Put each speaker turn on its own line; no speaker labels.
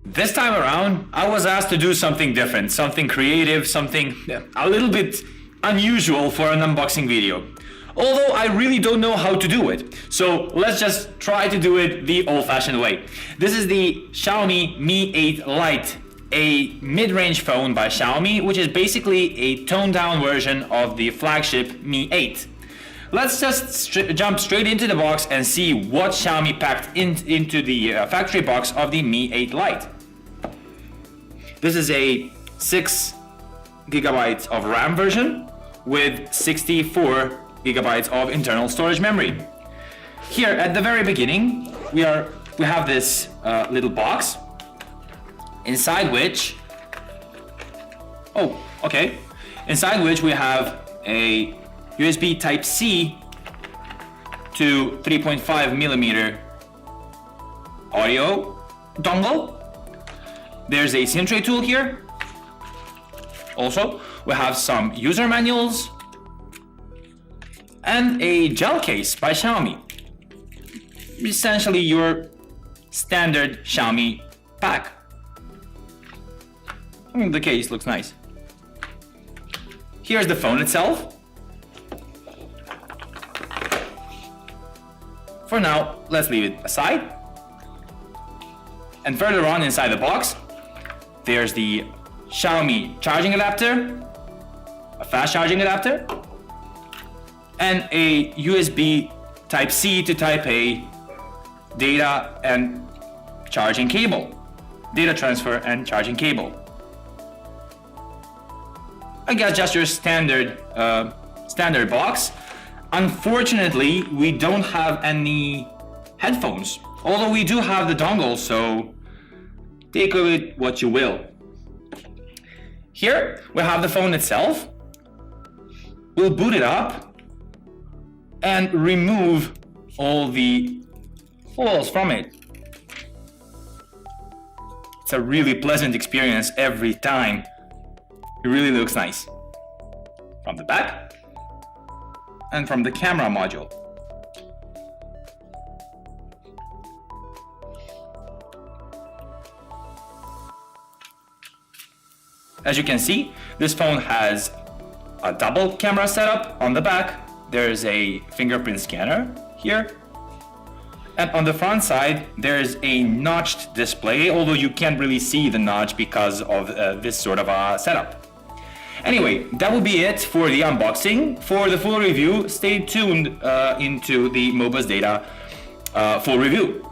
This time around, I was asked to do something different, something creative, something a little bit unusual for an unboxing video. Although I really don't know how to do it. So let's just try to do it the old-fashioned way. This is the Xiaomi Mi 8 Lite, a mid-range phone by Xiaomi, which is basically a toned-down version of the flagship Mi 8. Let's just jump straight into the box and see what Xiaomi packed into the factory box of the Mi 8 Lite. This is a 6 gigabytes of RAM version with 64 gigabytes of internal storage memory. Here at the very beginning, we have this little box inside which we have a USB Type-C to 3.5 millimeter audio dongle. There's a SIM tray tool here. Also, we have some user manuals and a gel case by Xiaomi. Essentially your standard Xiaomi pack. I mean, the case looks nice. Here's the phone itself. For now, let's leave it aside. And further on inside the box, there's the Xiaomi charging adapter, a fast charging adapter, and a USB Type-C to Type-A data and charging cable, data transfer and charging cable. I guess just your standard box. Unfortunately, we don't have any headphones, although we do have the dongle, so take of it what you will. Here we have the phone itself. We'll boot it up and remove all the holes from it. It's a really pleasant experience every time. It really looks nice. From the back and from the camera module. As you can see, this phone has a double camera setup on the back. There's a fingerprint scanner here. And on the front side, there's a notched display, although you can't really see the notch because of this sort of a setup. Anyway, that will be it for the unboxing. For the full review, stay tuned into the Mobus Data full review.